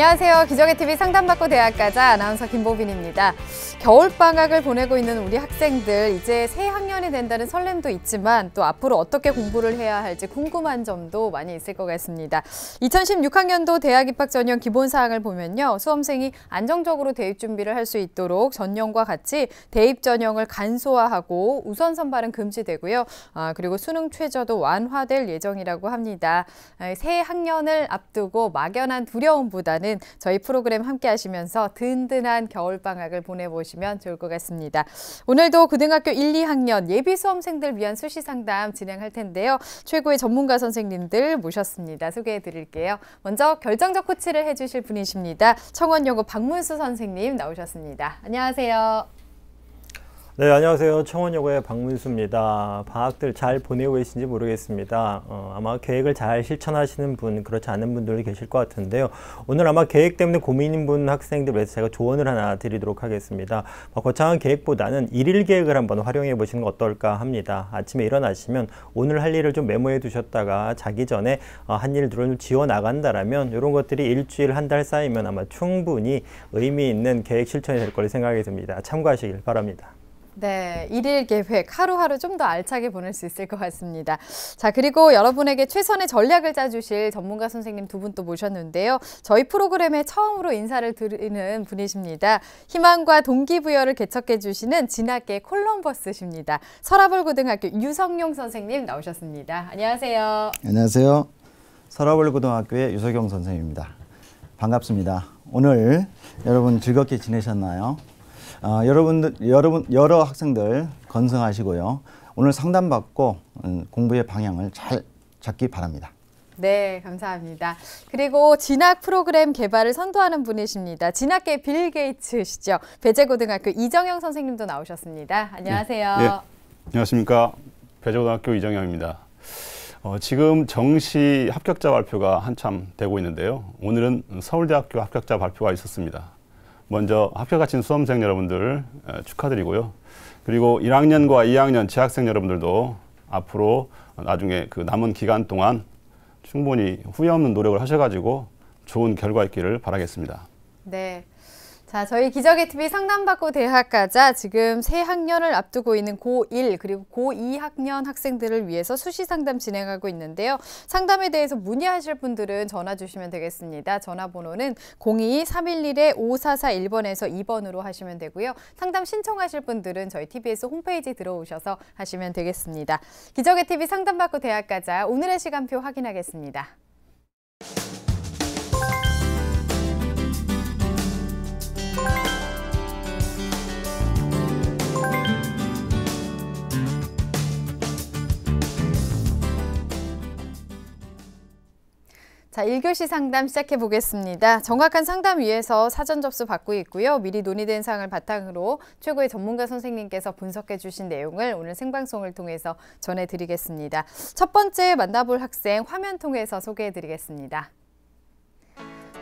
안녕하세요. 기적의TV 상담받고 대학 가자 아나운서 김보빈입니다. 겨울방학을 보내고 있는 우리 학생들, 이제 새 학년이 된다는 설렘도 있지만 또 앞으로 어떻게 공부를 해야 할지 궁금한 점도 많이 있을 것 같습니다. 2016학년도 대학 입학 전형 기본사항을 보면요. 수험생이 안정적으로 대입 준비를 할 수 있도록 전년과 같이 대입 전형을 간소화하고 우선 선발은 금지되고요. 그리고 수능 최저도 완화될 예정이라고 합니다. 새 학년을 앞두고 막연한 두려움보다는 저희 프로그램 함께 하시면서 든든한 겨울방학을 보내보시면 좋을 것 같습니다. 오늘도 고등학교 1, 2학년 예비 수험생들 위한 수시 상담 진행할 텐데요. 최고의 전문가 선생님들 모셨습니다. 소개해 드릴게요. 먼저 결정적 코치를 해주실 분이십니다. 청원여고 박문수 선생님 나오셨습니다. 안녕하세요. 네, 안녕하세요. 청원여고의 박문수입니다. 방학들 잘 보내고 계신지 모르겠습니다. 아마 계획을 잘 실천하시는 분, 그렇지 않은 분들이 계실 것 같은데요. 오늘 아마 계획 때문에 고민인 분 학생들 위해서 제가 조언을 하나 드리도록 하겠습니다. 거창한 계획보다는 일일 계획을 한번 활용해 보시는 거 어떨까 합니다. 아침에 일어나시면 오늘 할 일을 좀 메모해 두셨다가 자기 전에 한 일들을 지워 나간다라면 이런 것들이 일주일, 한 달 쌓이면 아마 충분히 의미 있는 계획 실천이 될 거라 생각이 듭니다. 참고하시길 바랍니다. 네, 일일 계획 하루하루 좀 더 알차게 보낼 수 있을 것 같습니다. 자, 그리고 여러분에게 최선의 전략을 짜주실 전문가 선생님 두 분 또 모셨는데요. 저희 프로그램에 처음으로 인사를 드리는 분이십니다. 희망과 동기부여를 개척해 주시는 진학계 콜럼버스십니다. 서라벌고등학교 유석용 선생님 나오셨습니다. 안녕하세요. 안녕하세요. 서라벌고등학교의 유석용 선생님입니다. 반갑습니다. 오늘 여러분 즐겁게 지내셨나요? 여러 학생들 건승하시고요. 오늘 상담받고 공부의 방향을 잘 잡기 바랍니다. 네, 감사합니다. 그리고 진학 프로그램 개발을 선도하는 분이십니다. 진학계 빌 게이츠시죠. 배재고등학교 이정영 선생님도 나오셨습니다. 안녕하세요. 네, 안녕하십니까. 배재고등학교 이정영입니다. 지금 정시 합격자 발표가 한참 되고 있는데요. 오늘은 서울대학교 합격자 발표가 있었습니다. 먼저 합격하신 수험생 여러분들 축하드리고요. 그리고 1학년과 2학년 재학생 여러분들도 앞으로 나중에 그 남은 기간 동안 충분히 후회 없는 노력을 하셔가지고 좋은 결과 있기를 바라겠습니다. 네. 자, 저희 기적의TV 상담받고 대학 가자 지금 새 학년을 앞두고 있는 고1 그리고 고2 학년 학생들을 위해서 수시 상담 진행하고 있는데요. 상담에 대해서 문의하실 분들은 전화 주시면 되겠습니다. 전화번호는 02-311-5441번에서 2번으로 하시면 되고요. 상담 신청하실 분들은 저희 TBS 홈페이지 들어오셔서 하시면 되겠습니다. 기적의TV 상담받고 대학 가자 오늘의 시간표 확인하겠습니다. 자, 1교시 상담 시작해 보겠습니다. 정확한 상담 위해서 사전 접수 받고 있고요. 미리 논의된 사항을 바탕으로 최고의 전문가 선생님께서 분석해 주신 내용을 오늘 생방송을 통해서 전해드리겠습니다. 첫 번째 만나볼 학생 화면 통해서 소개해 드리겠습니다.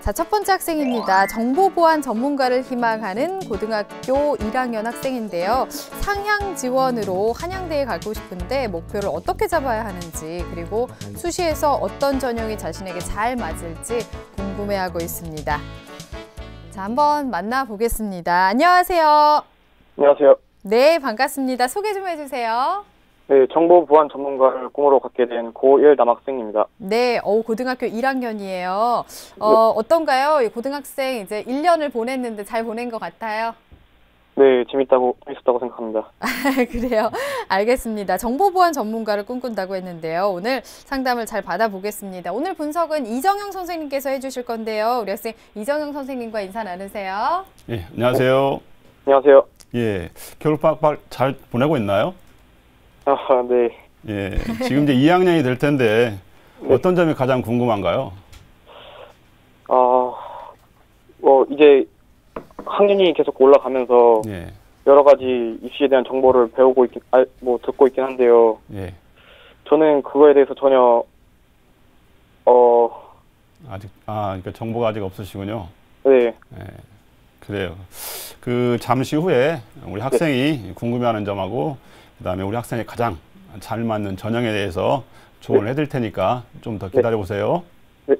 자, 첫 번째 학생입니다. 정보보안 전문가를 희망하는 고등학교 1학년 학생인데요. 상향 지원으로 한양대에 가고 싶은데 목표를 어떻게 잡아야 하는지 그리고 수시에서 어떤 전형이 자신에게 잘 맞을지 궁금해하고 있습니다. 자, 한번 만나보겠습니다. 안녕하세요. 안녕하세요. 네, 반갑습니다. 소개 좀 해주세요. 네, 정보보안 전문가를 꿈으로 갖게 된 고1 남학생입니다. 네, 고등학교 1학년이에요. 어떤가요? 고등학생 이제 1년을 보냈는데 잘 보낸 것 같아요? 네, 재밌었다고 생각합니다. 그래요? 알겠습니다. 정보보안 전문가를 꿈꾼다고 했는데요. 오늘 상담을 잘 받아보겠습니다. 오늘 분석은 이정영 선생님께서 해주실 건데요. 우리 학생 이정영 선생님과 인사 나누세요. 예, 안녕하세요. 안녕하세요. 예, 겨울방학 잘 보내고 있나요? 네. 예, 지금 이제 2학년이 될 텐데 네. 어떤 점이 가장 궁금한가요? 이제 학년이 계속 올라가면서 예. 여러 가지 입시에 대한 정보를 배우고 듣고 있긴 한데요. 예. 저는 그거에 대해서 전혀 그러니까 정보가 아직 없으시군요. 네. 예. 그래요. 그 잠시 후에 우리 학생이 궁금해하는 점하고 그다음에 우리 학생이 가장 잘 맞는 전형에 대해서 조언을 해드릴 테니까 좀 더 기다려 보세요. 네.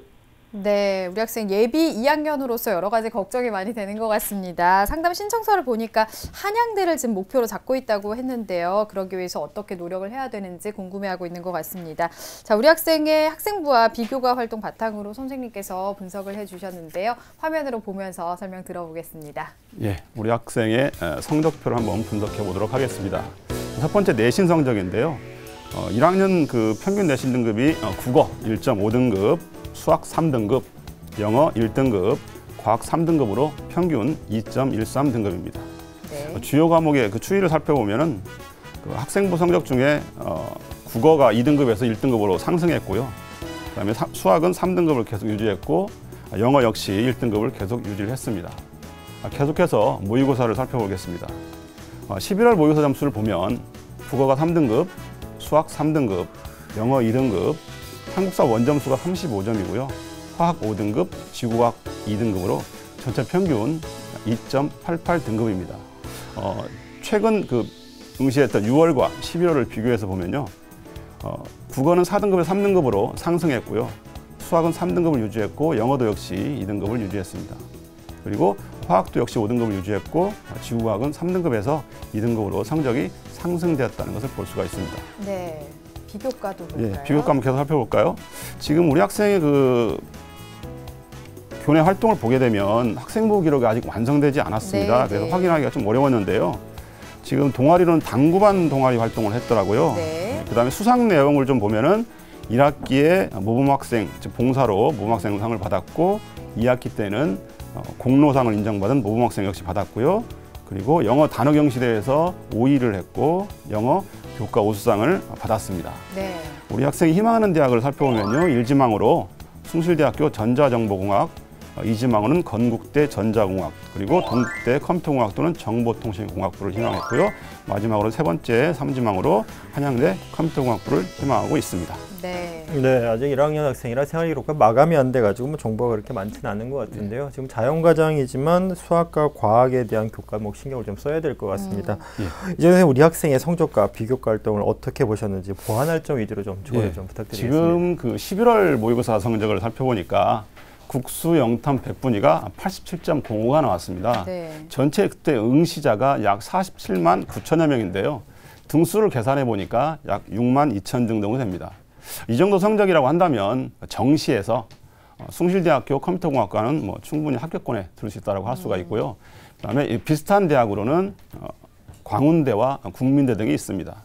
네, 우리 학생 예비 2학년으로서 여러 가지 걱정이 많이 되는 것 같습니다. 상담 신청서를 보니까 한양대를 지금 목표로 잡고 있다고 했는데요. 그러기 위해서 어떻게 노력을 해야 되는지 궁금해하고 있는 것 같습니다. 자, 우리 학생의 학생부와 비교과 활동 바탕으로 선생님께서 분석을 해주셨는데요. 화면으로 보면서 설명 들어보겠습니다. 예, 우리 학생의 성적표를 한번 분석해 보도록 하겠습니다. 첫 번째 내신 성적인데요. 1학년 그 평균 내신 등급이 국어 1.5등급, 수학 3등급, 영어 1등급, 과학 3등급으로 평균 2.13등급입니다. 네. 주요 과목의 그 추이를 살펴보면은 그 학생부 성적 중에 국어가 2등급에서 1등급으로 상승했고요. 그다음에 수학은 3등급을 계속 유지했고 영어 역시 1등급을 계속 유지를 했습니다. 계속해서 모의고사를 살펴보겠습니다. 11월 모의고사 점수를 보면 국어가 3등급, 수학 3등급, 영어 2등급, 한국사 원점수가 35점이고요. 화학 5등급, 지구과학 2등급으로 전체 평균 2.88등급입니다. 최근 그 응시했던 6월과 11월을 비교해서 보면요. 국어는 4등급에서 3등급으로 상승했고요. 수학은 3등급을 유지했고 영어도 역시 2등급을 유지했습니다. 그리고 화학도 역시 5등급을 유지했고 지구과학은 3등급에서 2등급으로 성적이 상승되었다는 것을 볼 수가 있습니다. 네, 비교과도 볼까요? 예, 비교과 한번 계속 살펴볼까요? 지금 우리 학생의 그 교내 활동을 보게 되면 학생부 기록이 아직 완성되지 않았습니다. 네, 그래서 네. 확인하기가 좀 어려웠는데요. 지금 동아리로는 당구반 동아리 활동을 했더라고요. 네. 그다음에 수상 내용을 좀 보면은 1학기에 모범학생, 즉 봉사로 모범학생상을 받았고 2학기 때는 공로상을 인정받은 모범학생 역시 받았고요. 그리고 영어 단어 경시대회에서 5위를 했고 영어 교과 우수상을 받았습니다. 네. 우리 학생이 희망하는 대학을 살펴보면요. 1지망으로 숭실대학교 전자정보공학, 2지망으로는 건국대 전자공학, 그리고 동국대 컴퓨터공학 또는 정보통신공학부를 희망했고요. 마지막으로 세 번째 3지망으로 한양대 컴퓨터공학부를 희망하고 있습니다. 네. 네, 아직 1학년 학생이라 생활기록과 마감이 안 돼가지고 뭐 정보가 그렇게 많지는 않은 것 같은데요. 지금 자연과정이지만 수학과 과학에 대한 교과목 신경을 좀 써야 될 것 같습니다. 이전에 우리 학생의 성적과 비교과 활동을 어떻게 보셨는지 보완할 점 위주로 좀 조언을 좀 부탁드리겠습니다. 지금 그 11월 모의고사 성적을 살펴보니까 국수 영탐 백분위가 87.05가 나왔습니다. 네. 전체 그때 응시자가 약 47만 9천여 명인데요. 등수를 계산해 보니까 약 6만 2천 등 정도 됩니다. 이 정도 성적이라고 한다면 정시에서 숭실대학교 컴퓨터공학과는 뭐 충분히 합격권에 들을 수 있다고 할 수가 있고요. 그다음에 비슷한 대학으로는 광운대와 국민대 등이 있습니다.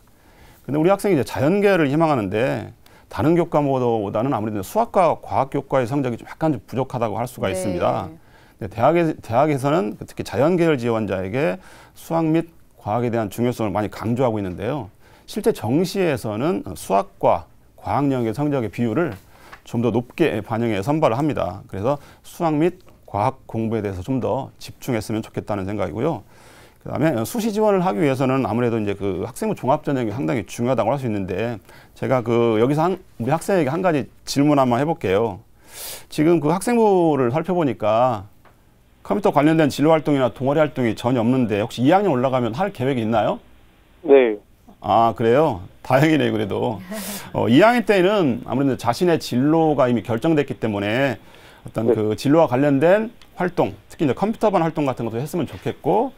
근데 우리 학생이 이제 자연계를 희망하는데 다른 교과보다는 아무래도 수학과 과학 교과의 성적이 좀 약간 좀 부족하다고 할 수가 네. 있습니다. 근데 대학에서는 특히 자연계열 지원자에게 수학 및 과학에 대한 중요성을 많이 강조하고 있는데요. 실제 정시에서는 수학과 과학 영역의 성적의 비율을 좀 더 높게 반영해 선발을 합니다. 그래서 수학 및 과학 공부에 대해서 좀 더 집중했으면 좋겠다는 생각이고요. 그다음에 수시 지원을 하기 위해서는 아무래도 이제 그 학생부 종합 전형이 상당히 중요하다고 할 수 있는데 제가 그 여기서 우리 학생에게 한 가지 질문 한번 해볼게요. 지금 그 학생부를 살펴보니까 컴퓨터 관련된 진로 활동이나 동아리 활동이 전혀 없는데 혹시 2학년 올라가면 할 계획이 있나요? 네. 아, 그래요? 다행이네요, 그래도. 2학년 때는 아무래도 자신의 진로가 이미 결정됐기 때문에 어떤 네. 그 진로와 관련된 활동, 특히 이제 컴퓨터반 활동 같은 것도 했으면 좋겠고,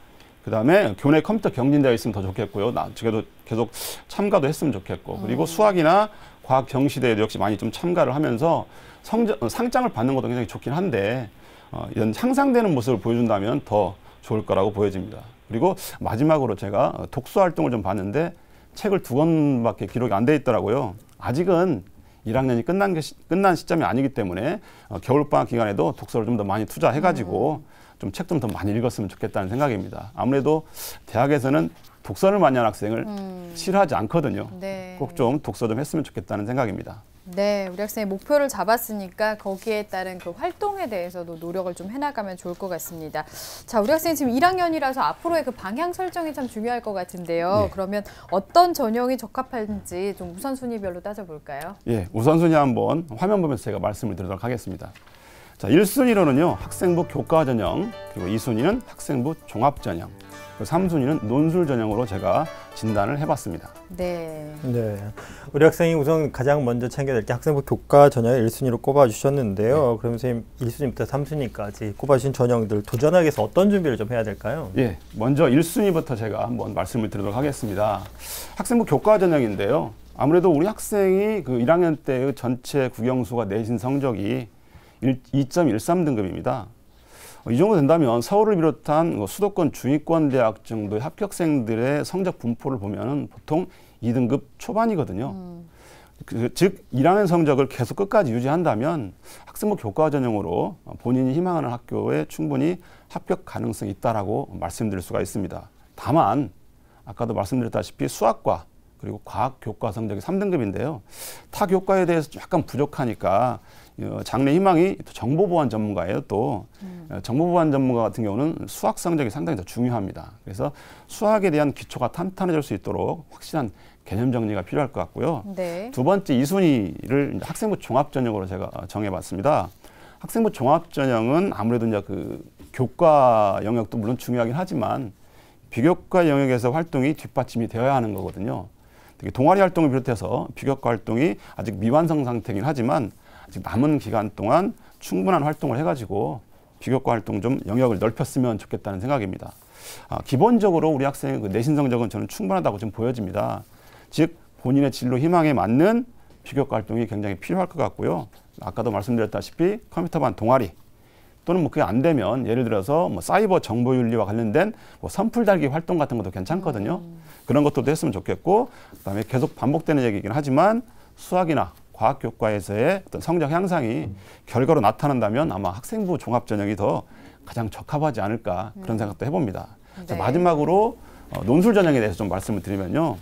그 다음에 교내 컴퓨터 경진대회 있으면 더 좋겠고요. 나중에도 계속 참가도 했으면 좋겠고, 그리고 수학이나 과학 경시대회도 역시 많이 좀 참가를 하면서 상장을 받는 것도 굉장히 좋긴 한데, 이런 향상되는 모습을 보여준다면 더 좋을 거라고 보여집니다. 그리고 마지막으로 제가 독서 활동을 좀 봤는데 책을 2권밖에 기록이 안 돼 있더라고요. 아직은 1학년이 끝난 시점이 아니기 때문에 겨울방학 기간에도 독서를 좀 더 많이 투자해가지고 좀 책 좀 더 많이 읽었으면 좋겠다는 생각입니다. 아무래도 대학에서는 독서를 많이 하는 학생을 싫어하지 않거든요. 네. 꼭 좀 독서 좀 했으면 좋겠다는 생각입니다. 네, 우리 학생이 목표를 잡았으니까 거기에 따른 그 활동에 대해서도 노력을 좀 해나가면 좋을 것 같습니다. 자, 우리 학생이 지금 1학년이라서 앞으로의 그 방향 설정이 참 중요할 것 같은데요. 네. 그러면 어떤 전형이 적합한지 좀 우선순위별로 따져볼까요? 예, 우선순위 한번 화면 보면서 제가 말씀을 드리도록 하겠습니다. 자, 1순위로는요 학생부 교과 전형, 그리고 2순위는 학생부 종합 전형, 그리고 3순위는 논술 전형으로 제가 진단을 해봤습니다. 네. 네. 우리 학생이 우선 가장 먼저 챙겨야 될 게 학생부 교과 전형을 1순위로 꼽아주셨는데요. 그럼 선생님 1순위부터 3순위까지 꼽아주신 전형들 도전하기 위해서 어떤 준비를 좀 해야 될까요? 예, 먼저 1순위부터 제가 한번 말씀을 드리도록 하겠습니다. 학생부 교과 전형인데요. 아무래도 우리 학생이 그 1학년 때의 전체 국영수가 내신 성적이 2.13등급입니다. 이 정도 된다면 서울을 비롯한 수도권 중위권 대학 정도의 합격생들의 성적 분포를 보면 보통 2등급 초반이거든요. 즉 1학년 성적을 계속 끝까지 유지한다면 학생부 교과 전형으로 본인이 희망하는 학교에 충분히 합격 가능성이 있다라고 말씀드릴 수가 있습니다. 다만 아까도 말씀드렸다시피 수학과 그리고 과학 교과 성적이 3등급인데요. 타 교과에 대해서 약간 부족하니까 장래 희망이 정보보안 전문가예요. 또 정보보안 전문가 같은 경우는 수학 성적이 상당히 더 중요합니다. 그래서 수학에 대한 기초가 탄탄해질 수 있도록 확실한 개념 정리가 필요할 것 같고요. 네. 두 번째 2순위를 학생부 종합 전형으로 제가 정해봤습니다. 학생부 종합 전형은 아무래도 이제 그 교과 영역도 물론 중요하긴 하지만 비교과 영역에서 활동이 뒷받침이 되어야 하는 거거든요. 특히 동아리 활동을 비롯해서 비교과 활동이 아직 미완성 상태이긴 하지만 아직 남은 기간 동안 충분한 활동을 해가지고 비교과 활동 좀 영역을 넓혔으면 좋겠다는 생각입니다. 기본적으로 우리 학생의 그 내신 성적은 저는 충분하다고 좀 보여집니다. 즉 본인의 진로 희망에 맞는 비교과 활동이 굉장히 필요할 것 같고요. 아까도 말씀드렸다시피 컴퓨터반 동아리 또는 뭐 그게 안 되면 예를 들어서 뭐 사이버 정보윤리와 관련된 뭐 선풀 달기 활동 같은 것도 괜찮거든요. 그런 것도 했으면 좋겠고, 그다음에 계속 반복되는 얘기이긴 하지만 수학이나 과학 교과에서의 어떤 성적 향상이 결과로 나타난다면 아마 학생부 종합 전형이 더 가장 적합하지 않을까 그런 생각도 해봅니다. 네. 자, 마지막으로 논술 전형에 대해서 좀 말씀을 드리면요.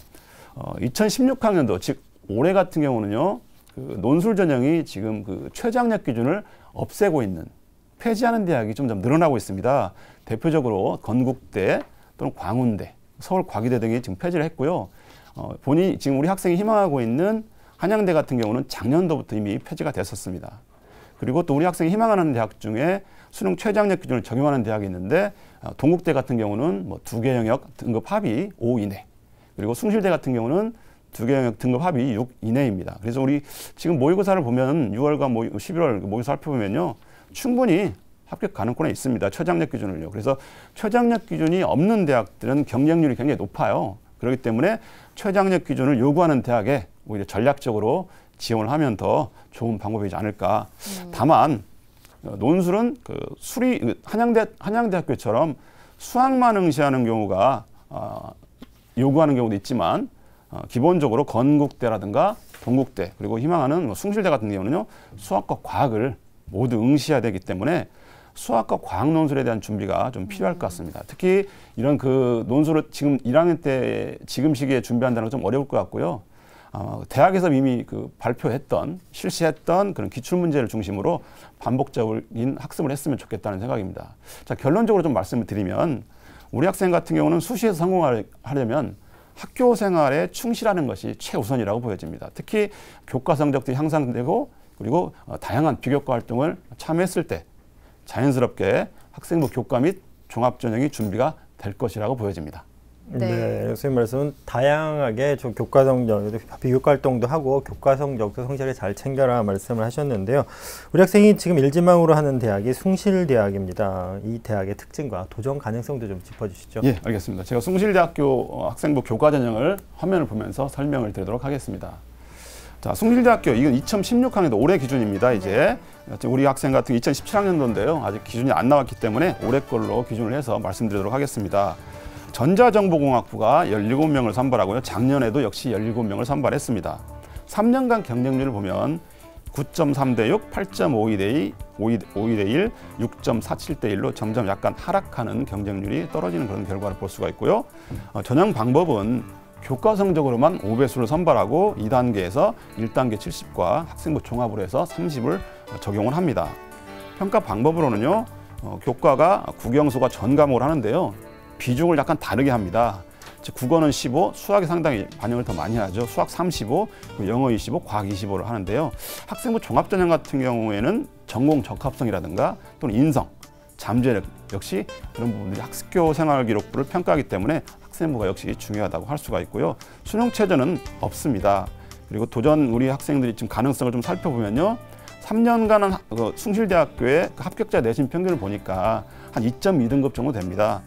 2016학년도 즉 올해 같은 경우는요. 그 논술 전형이 지금 그 최저학력 기준을 없애고 있는 폐지하는 대학이 좀 늘어나고 있습니다. 대표적으로 건국대 또는 광운대, 서울과기대 등이 지금 폐지를 했고요. 본인이 지금 우리 학생이 희망하고 있는 한양대 같은 경우는 작년도부터 이미 폐지가 됐었습니다. 그리고 또 우리 학생이 희망하는 대학 중에 수능 최저학력 기준을 적용하는 대학이 있는데 동국대 같은 경우는 뭐 2개 영역 등급 합이 5 이내, 그리고 숭실대 같은 경우는 2개 영역 등급 합이 6 이내입니다. 그래서 우리 지금 모의고사를 보면 6월과 11월 모의고사 살펴보면요. 충분히 합격 가능권에 있습니다. 최저학력 기준을요. 그래서 최저학력 기준이 없는 대학들은 경쟁률이 굉장히 높아요. 그렇기 때문에 최저학력 기준을 요구하는 대학에 오히려 전략적으로 지원을 하면 더 좋은 방법이지 않을까. 다만 논술은 그 한양대학교처럼 수학만 응시하는 경우가 요구하는 경우도 있지만 기본적으로 건국대라든가 동국대 그리고 희망하는 숭실대 같은 경우는요 수학과 과학을 모두 응시해야 되기 때문에 수학과 과학 논술에 대한 준비가 좀 필요할 것 같습니다. 특히 이런 그 논술을 지금 1학년 때 지금 시기에 준비한다는 건 좀 어려울 것 같고요. 대학에서 이미 그 발표했던 실시했던 그런 기출 문제를 중심으로 반복적인 학습을 했으면 좋겠다는 생각입니다. 자, 결론적으로 좀 말씀을 드리면 우리 학생 같은 경우는 수시에서 성공하려면 학교 생활에 충실하는 것이 최우선이라고 보여집니다. 특히 교과 성적도 향상되고 그리고 다양한 비교과 활동을 참여했을 때 자연스럽게 학생부 교과 및 종합전형이 준비가 될 것이라고 보여집니다. 네, 선생님 말씀은 다양하게 좀 교과 성적, 비교과 활동도 하고 교과 성적도 성실히 잘 챙겨라 말씀을 하셨는데요. 우리 학생이 지금 일지망으로 하는 대학이 숭실대학입니다. 이 대학의 특징과 도전 가능성도 좀 짚어주시죠. 예, 알겠습니다. 제가 숭실대학교 학생부 교과 전형을 화면을 보면서 설명을 드리도록 하겠습니다. 자, 숭실대학교 이건 2016학년도 올해 기준입니다. 이제 우리 학생 같은 2017학년도인데요. 아직 기준이 안 나왔기 때문에 올해 걸로 기준을 해서 말씀드리도록 하겠습니다. 전자정보공학부가 17명을 선발하고요. 작년에도 역시 17명을 선발했습니다. 3년간 경쟁률을 보면 9.3대 6, 8.52대 2, 5대 1, 6.47대 1로 점점 약간 하락하는 경쟁률이 떨어지는 그런 결과를 볼 수가 있고요. 전형 방법은 교과 성적으로만 5배수를 선발하고 2단계에서 1단계 70과 학생부 종합으로 해서 30을 적용을 합니다. 평가 방법으로는요. 교과가 국영수가 전 과목을 하는데요. 비중을 약간 다르게 합니다. 즉 국어는 15, 수학이 상당히 반영을 더 많이 하죠. 수학 35, 그리고 영어 25, 과학 25를 하는데요. 학생부 종합전형 같은 경우에는 전공 적합성이라든가 또는 인성, 잠재력 역시 그런 부분들이 학교 생활 기록부를 평가하기 때문에 학생부가 역시 중요하다고 할 수가 있고요. 수능 최저는 없습니다. 그리고 도전 우리 학생들이 지금 가능성을 좀 살펴보면요. 3년간 숭실대학교의 합격자 내신 평균을 보니까 한 2.2등급 정도 됩니다.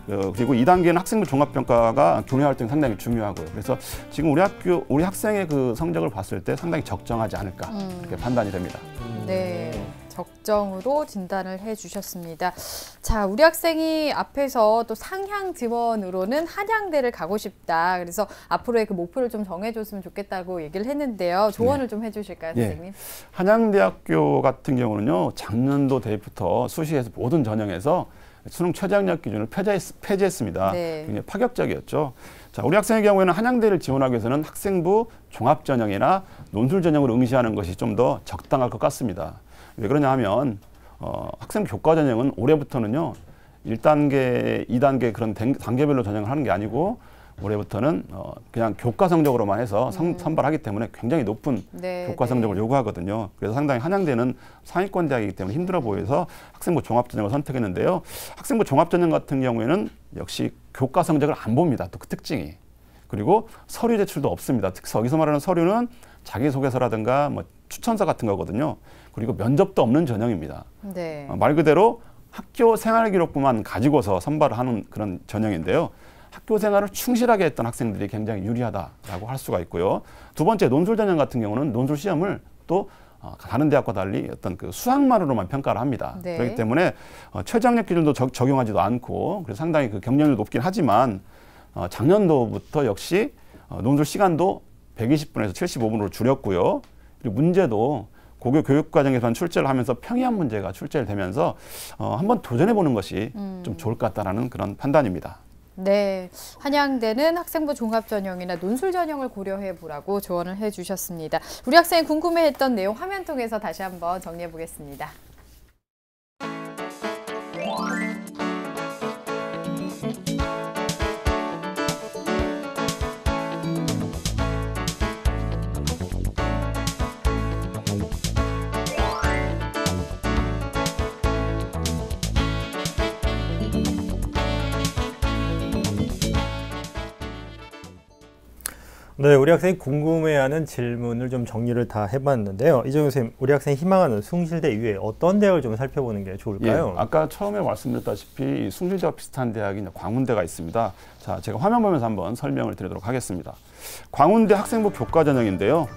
그리고 2단계는 학생부 종합평가가 교내 활동이 상당히 중요하고요. 그래서 지금 우리 학생의 그 성적을 봤을 때 상당히 적정하지 않을까 이렇게 판단이 됩니다. 네, 적정으로 진단을 해주셨습니다. 자, 우리 학생이 앞에서 또 상향 지원으로는 한양대를 가고 싶다. 그래서 앞으로의 그 목표를 좀 정해줬으면 좋겠다고 얘기를 했는데요. 조언을 좀 해주실까요, 선생님? 한양대학교 같은 경우는요, 작년도 대입부터 수시에서 모든 전형에서 수능 최저학력 기준을 폐지했습니다. 네. 굉장히 파격적이었죠. 자, 우리 학생의 경우에는 한양대를 지원하기 위해서는 학생부 종합전형이나 논술전형을 응시하는 것이 좀 더 적당할 것 같습니다. 왜 그러냐 하면 학생부 교과전형은 올해부터는요 1단계, 2단계 그런 단계별로 전형을 하는 게 아니고 올해부터는 그냥 교과 성적으로만 해서 선발하기 때문에 굉장히 높은 교과 성적을 요구하거든요. 그래서 상당히 한양대는 상위권 대학이기 때문에 힘들어 보여서 학생부 종합전형을 선택했는데요. 학생부 종합전형 같은 경우에는 역시 교과 성적을 안 봅니다. 또 그 특징이. 그리고 서류 제출도 없습니다. 특히 여기서 말하는 서류는 자기소개서라든가 뭐 추천서 같은 거거든요. 그리고 면접도 없는 전형입니다. 네. 말 그대로 학교 생활 기록부만 가지고서 선발을 하는 그런 전형인데요. 학교 생활을 충실하게 했던 학생들이 굉장히 유리하다라고 할 수가 있고요. 두 번째 논술 전형 같은 경우는 논술 시험을 또 다른 대학과 달리 어떤 그 수학만으로만 평가를 합니다. 네. 그렇기 때문에 최저학력 기준도 적용하지도 않고 그래서 상당히 그 경쟁률이 높긴 하지만 작년도부터 역시 논술 시간도 120분에서 75분으로 줄였고요. 그리고 문제도 고교 교육과정에서만 출제를 하면서 평이한 문제가 출제를 되면서 한번 도전해보는 것이 좀 좋을 것 같다는 그런 판단입니다. 네, 한양대는 학생부 종합전형이나 논술전형을 고려해 보라고 조언을 해주셨습니다. 우리 학생이 궁금해했던 내용 화면 통해서 다시 한번 정리해 보겠습니다. 네, 우리 학생이 궁금해하는 질문을 좀 정리를 다 해봤는데요. 이정효 선생님, 우리 학생이 희망하는 숭실대 이외에 어떤 대학을 좀 살펴보는 게 좋을까요? 예, 아까 처음에 말씀드렸다시피 숭실대와 비슷한 대학이 광운대가 있습니다. 자, 제가 화면 보면서 한번 설명을 드리도록 하겠습니다. 광운대 학생부 교과전형인데요.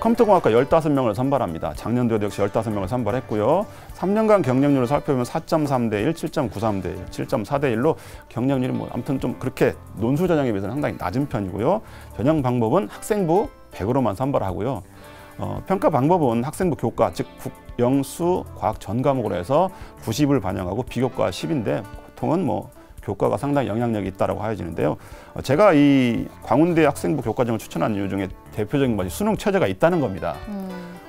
컴퓨터공학과 15명을 선발합니다. 작년도에도 역시 15명을 선발했고요. 3년간 경쟁률을 살펴보면 4.3대 1, 7.93대 1, 7.4대 1로 경쟁률이 뭐 아무튼 좀 그렇게 논술 전형에 비해서는 상당히 낮은 편이고요. 전형 방법은 학생부 100으로만 선발하고요. 평가 방법은 학생부 교과, 즉 국영수 과학 전 과목으로 해서 90을 반영하고 비교과 10인데 보통은 뭐 교과가 상당히 영향력이 있다고 하여지는데요. 제가 이 광운대 학생부 교과정을 추천한 이유 중에 대표적인 것이 수능 최저가 있다는 겁니다.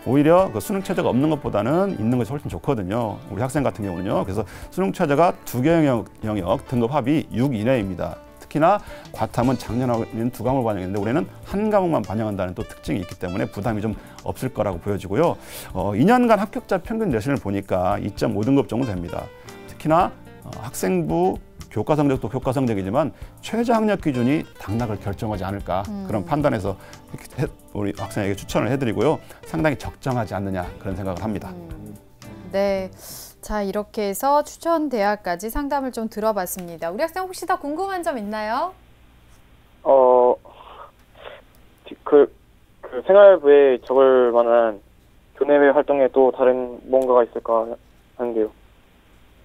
오히려 그 수능 최저가 없는 것보다는 있는 것이 훨씬 좋거든요. 우리 학생 같은 경우는요. 그래서 수능 최저가 2개 영역 등급 합이 6 이내입니다. 특히나 과탐은 작년에는 2과목을 반영했는데 올해는 1과목만 반영한다는 또 특징이 있기 때문에 부담이 좀 없을 거라고 보여지고요. 2년간 합격자 평균 내신을 보니까 2.5등급 정도 됩니다. 특히나 학생부 교과 성적도 교과 성적이지만 최저 학력 기준이 당락을 결정하지 않을까 그런 판단에서 우리 학생에게 추천을 해드리고요. 상당히 적정하지 않느냐 그런 생각을 합니다. 네, 자 이렇게 해서 추천 대학까지 상담을 좀 들어봤습니다. 우리 학생 혹시 더 궁금한 점 있나요? 그 생활부에 적을 만한 교내외 활동에 또 다른 뭔가가 있을까 하는데요.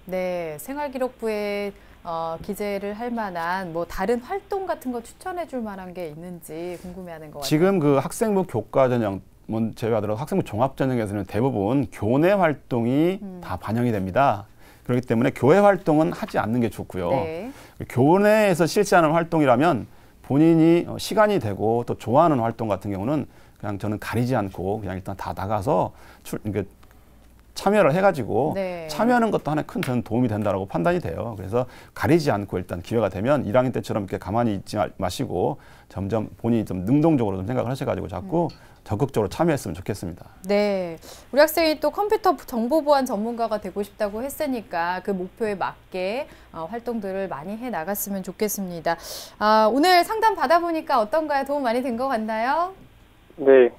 네, 생활기록부에 기재를 할 만한 뭐 다른 활동 같은 거 추천해 줄 만한 게 있는지 궁금해하는 것 같아요. 지금 그 학생부 교과전형 제외하더라도 학생부 종합전형에서는 대부분 교내 활동이 다 반영이 됩니다. 그렇기 때문에 교회 활동은 하지 않는 게 좋고요. 네. 교내에서 실시하는 활동이라면 본인이 시간이 되고 또 좋아하는 활동 같은 경우는 그냥 저는 가리지 않고 그냥 일단 다 나가서 참여를 해가지고 네. 참여하는 것도 하나의 큰 저는 도움이 된다라고 판단이 돼요. 그래서 가리지 않고 일단 기회가 되면 1학년 때처럼 이렇게 가만히 있지 마시고 점점 본인이 좀 능동적으로 좀 생각을 하셔가지고 자꾸 적극적으로 참여했으면 좋겠습니다. 네, 우리 학생이 또 컴퓨터 정보 보안 전문가가 되고 싶다고 했으니까 그 목표에 맞게 활동들을 많이 해 나갔으면 좋겠습니다. 오늘 상담 받아보니까 어떤가요? 도움 많이 된 것 같나요? 네.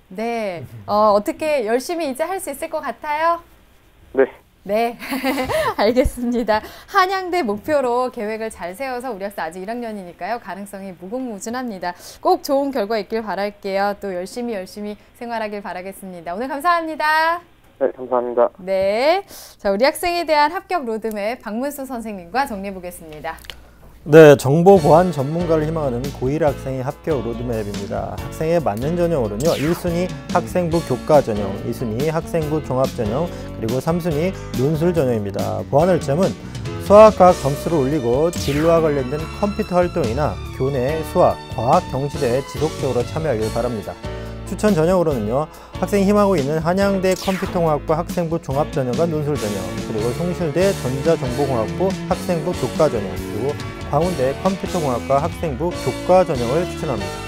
네, 어떻게 열심히 이제 할 수 있을 것 같아요? 네. 네, 알겠습니다. 한양대 목표로 계획을 잘 세워서 우리 학생 아직 1학년이니까요. 가능성이 무궁무진합니다. 꼭 좋은 결과 있길 바랄게요. 또 열심히 생활하길 바라겠습니다. 오늘 감사합니다. 네, 감사합니다. 네, 자 우리 학생에 대한 합격 로드맵 박문수 선생님과 정리해 보겠습니다. 네, 정보 보안 전문가를 희망하는 고1 학생의 합격 로드맵입니다. 학생에 맞는 전형으로는요. 1순위 학생부 교과 전형, 2순위 학생부 종합 전형, 그리고 3순위 논술 전형입니다. 보완할 점은 수학, 과학 점수를 올리고 진로와 관련된 컴퓨터 활동이나 교내, 수학, 과학 경시대회에 지속적으로 참여하길 바랍니다. 추천 전형으로는요. 학생이 희망하고 있는 한양대 컴퓨터공학과 학생부 종합전형과 논술전형, 그리고 송실대 전자정보공학부 학생부 교과전형, 그리고 광운대 컴퓨터공학과 학생부 교과전형을 추천합니다.